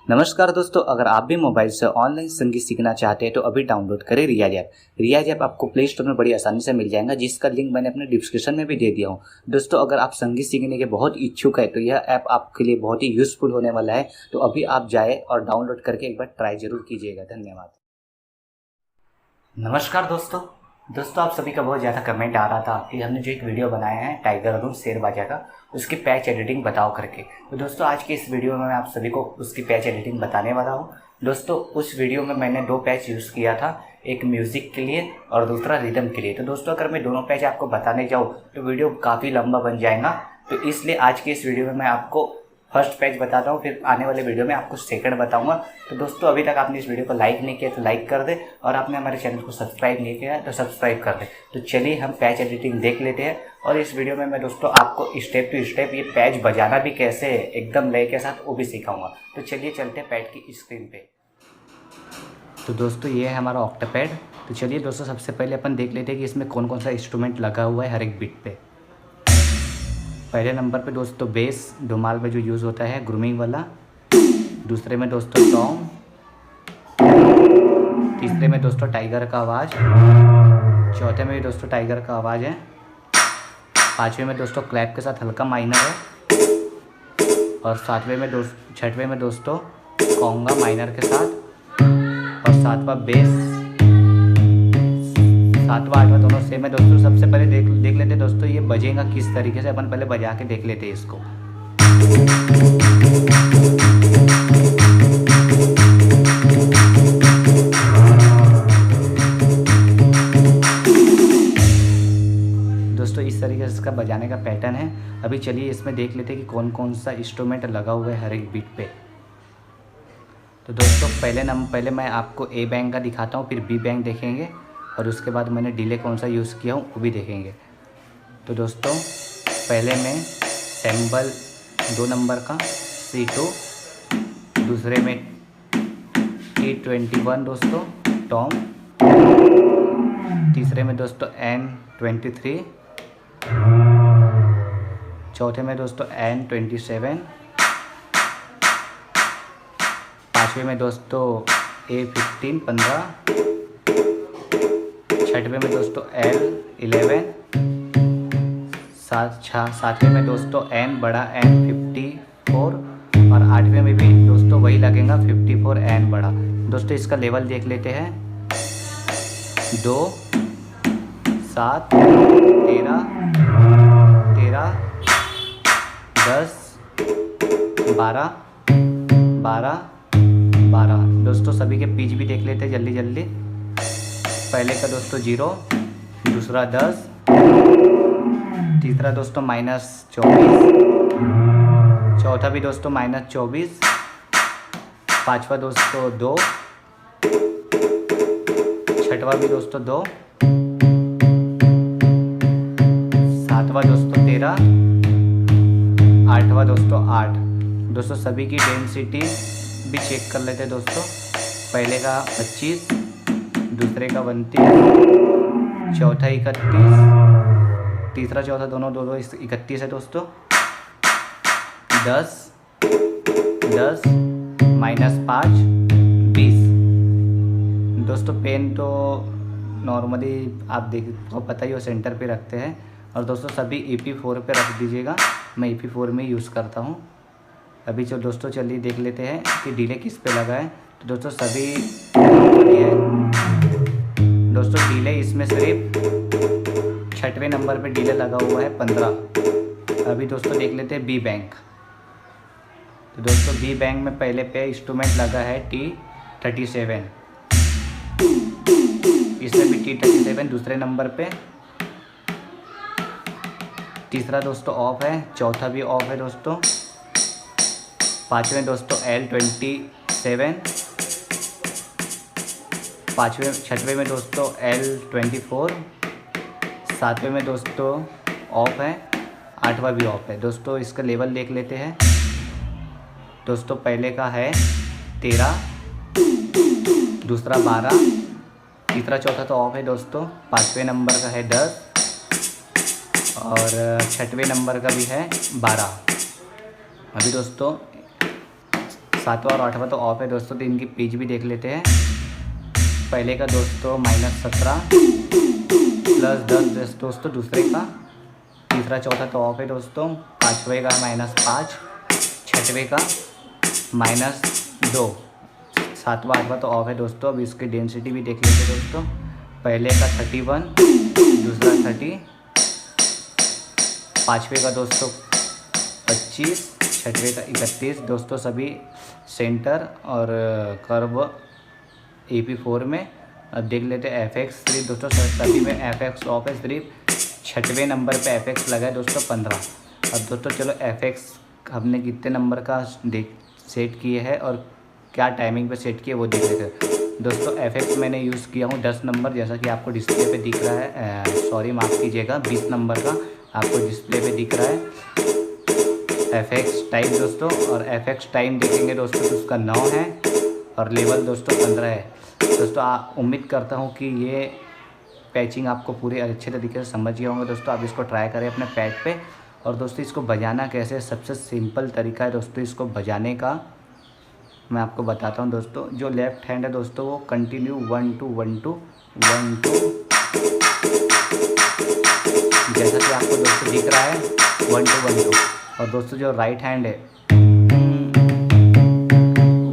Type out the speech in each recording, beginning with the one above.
नमस्कार दोस्तों, अगर आप भी मोबाइल से ऑनलाइन संगीत सीखना चाहते हैं तो अभी डाउनलोड करें रियाज ऐप। रियाज ऐप आपको प्ले स्टोर में बड़ी आसानी से मिल जाएगा, जिसका लिंक मैंने अपने डिस्क्रिप्शन में भी दे दिया हूँ। दोस्तों, अगर आप संगीत सीखने के बहुत इच्छुक है तो यह ऐप आपके लिए बहुत ही यूजफुल होने वाला है। तो अभी आप जाए और डाउनलोड करके एक बार ट्राई जरूर कीजिएगा। धन्यवाद। नमस्कार दोस्तों, आप सभी का बहुत ज़्यादा कमेंट आ रहा था कि हमने जो एक वीडियो बनाया है टाइगर अरुण शेर बाजा का, उसकी पैच एडिटिंग बताओ करके। तो दोस्तों, आज के इस वीडियो में मैं आप सभी को उसकी पैच एडिटिंग बताने वाला हूं। दोस्तों, उस वीडियो में मैंने 2 पैच यूज़ किया था, एक म्यूज़िक के लिए और दूसरा रिदम के लिए। तो दोस्तों, अगर मैं दोनों पैच आपको बताने जाऊँ तो वीडियो काफ़ी लंबा बन जाएगा। तो इसलिए आज के इस वीडियो में मैं आपको फर्स्ट पैच बताता हूँ, फिर आने वाले वीडियो में आपको सेकंड बताऊंगा। तो दोस्तों, अभी तक आपने इस वीडियो को लाइक नहीं किया तो लाइक कर दे, और आपने हमारे चैनल को सब्सक्राइब नहीं किया तो सब्सक्राइब कर दे। तो चलिए हम पैच एडिटिंग देख लेते हैं। और इस वीडियो में मैं दोस्तों आपको स्टेप टू स्टेप ये पैच बजाना भी कैसे है एकदम लय के साथ वो भी सिखाऊंगा। तो चलिए चलते हैं पैड की स्क्रीन पे। तो दोस्तों, ये है हमारा ऑक्टापैड। तो चलिए दोस्तों, सबसे पहले अपन देख लेते हैं कि इसमें कौन कौन सा इंस्ट्रूमेंट लगा हुआ है हर एक बीट पे। पहले नंबर पे दोस्तों बेस, धुमाल में जो यूज़ होता है ग्रूमिंग वाला। दूसरे में दोस्तों टॉम। तीसरे में दोस्तों टाइगर का आवाज़। चौथे में भी दोस्तों टाइगर का आवाज़ है। पाँचवें में दोस्तों क्लैप के साथ हल्का माइनर है। और छठवें में दोस्तों कॉन्गा माइनर के साथ। और सातवां बेस। सातवां आठवां दोनों सेम है दोस्तों। सबसे पहले देख लेते हैं दोस्तों ये बजेगा किस तरीके से। अपन पहले बजा के देख लेते हैं इसको। दोस्तों, इस तरीके से इसका बजाने का पैटर्न है। अभी चलिए इसमें देख लेते हैं कि कौन कौन सा इंस्ट्रूमेंट लगा हुआ है हर एक बीट पे। तो दोस्तों, पहले मैं आपको ए बैंक का दिखाता हूँ, फिर बी बैंक देखेंगे, और उसके बाद मैंने डिले कौन सा यूज़ किया हूँ वो भी देखेंगे। तो दोस्तों, पहले में सैम्बल 2 नंबर का C2, दूसरे में T21 दोस्तों टॉम, तीसरे में दोस्तों N23, चौथे में दोस्तों N27, पाँचवें में दोस्तों A15, छठवें में दोस्तों L11, सातवें में दोस्तों N बड़ा N54, और आठवें में भी दोस्तों वही लगेगा 54 N बड़ा। दोस्तों, इसका लेवल देख लेते हैं। 2, 7, 13, 10, 12, 12। दोस्तों, सभी के पिच भी देख लेते हैं जल्दी जल्दी। पहले का दोस्तों 0, दूसरा 10, तीसरा दोस्तों -24, चौथा भी दोस्तों -24, पाँचवा दोस्तों 2, छठवा भी दोस्तों 2, सातवा दोस्तों 13, आठवा दोस्तों 8। दोस्तों, सभी की डेंसिटी भी चेक कर लेते हैं दोस्तों। पहले का 25, दूसरे का 29, चौथा 31, तीसरा चौथा दोनों 31 है दोस्तों। 10, -5, 20। दोस्तों, पेन तो नॉर्मली आप को पता ही हो सेंटर पे रखते हैं, और दोस्तों सभी EP4 पे रख दीजिएगा। मैं EP4 में यूज़ करता हूँ। अभी दोस्तों चलिए देख लेते हैं कि डिले किस पे लगा है। तो दोस्तों सभी है दोस्तों, डिले इसमें सिर्फ छठवें नंबर पे डिले लगा हुआ है 15। अभी दोस्तों देख लेते हैं बी बैंक। तो दोस्तों, बी बैंक में पहले पे इंस्ट्रूमेंट लगा है T37, इसमें भी T37 दूसरे नंबर पे। तीसरा दोस्तों ऑफ है, चौथा भी ऑफ है दोस्तों। पाँचवें दोस्तों L27, छठवें में दोस्तों L24, सातवें में दोस्तों ऑफ है, आठवां भी ऑफ है। दोस्तों, इसका लेवल देख लेते हैं। दोस्तों, पहले का है 13, दूसरा 12, तीसरा चौथा तो ऑफ है दोस्तों। पाँचवें नंबर का है 10, और छठवें नंबर का भी है 12। अभी दोस्तों 7वां और 8वां तो ऑफ है दोस्तों, तो इनकी पिच भी देख लेते हैं। पहले का दोस्तों -17 +10 दोस्तों दूसरे का। तीसरा चौथा तो ऑफ है दोस्तों। पाँचवें का -5, छठवें का -2, सातवां आठवां तो ऑफ है दोस्तों। अब इसकी डेंसिटी भी देख लेते हैं दोस्तों। पहले का 31, दूसरा 30, पाँचवें का दोस्तों 25, छठवें का 31 दोस्तों, सभी सेंटर और कर्व AP4 में। अब देख लेते हैं FX3 दोस्तों, सभी में FX ऑफ है, सिर्फ छठवें नंबर पे FX लगा है दोस्तों 15। अब दोस्तों चलो FX हमने कितने नंबर का सेट किए है और क्या टाइमिंग पे सेट किए वो देख लेते हैं दोस्तों। FX मैंने यूज़ किया हूँ 10 नंबर, जैसा कि आपको डिस्प्ले पे दिख रहा है। सॉरी माफ़ कीजिएगा, 20 नंबर का आपको डिस्प्ले पे दिख रहा है FX टाइम दोस्तों। और FX टाइम देखेंगे दोस्तों तो उसका 9 है और लेवल दोस्तों 15 है दोस्तों। उम्मीद करता हूँ कि ये पैचिंग आपको पूरे अच्छे तरीके से समझ गए होंगे दोस्तों। आप इसको ट्राई करें अपने पैड पे। और दोस्तों इसको बजाना कैसे, सबसे सिंपल तरीका है दोस्तों इसको बजाने का, मैं आपको बताता हूँ दोस्तों। जो लेफ्ट हैंड है दोस्तों वो कंटिन्यू 1 2 1 2 1 2, जैसा कि आपको दोस्तों दिख रहा है 1 2 1 2। और दोस्तों जो राइट हैंड है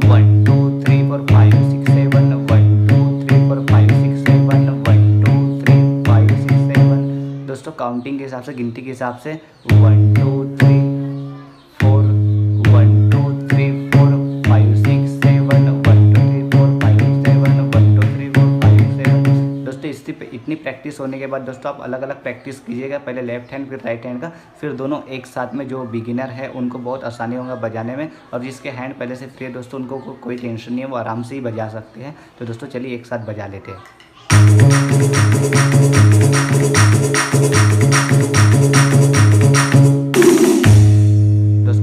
1 2 3 4 5 6 7 1 2 3 4 5 6 7 1 2 3 5 6 7 दोस्तों, काउंटिंग के हिसाब से, गिनती के हिसाब से 1 2 3 4 1 2 3 4 5 6 7 1 2 3 4 5 7 1 2 3 4 5 7 दोस्तों। इतनी प्रैक्टिस होने के बाद दोस्तों आप अलग अलग प्रैक्टिस कीजिएगा, पहले लेफ्ट हैंड फिर राइट हैंड का, फिर दोनों एक साथ में। जो बिगिनर है उनको बहुत आसानी होगा बजाने में, और जिसके हैंड पहले से फ्री है दोस्तों उनको कोई टेंशन नहीं है, वो आराम से ही बजा सकते हैं। तो दोस्तों चलिए एक साथ बजा लेते हैं।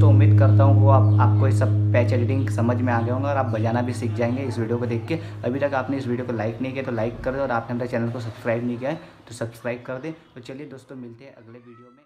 उम्मीद करता हूँ वो आपको ये सब पैच एडिटिंग समझ में आ गया होगा और आप बजाना भी सीख जाएंगे इस वीडियो को देख के। अभी तक आपने इस वीडियो को लाइक नहीं किया तो लाइक कर दे, और आपने हमारे चैनल को सब्सक्राइब नहीं किया है तो सब्सक्राइब कर दे। तो चलिए दोस्तों मिलते हैं अगले वीडियो में।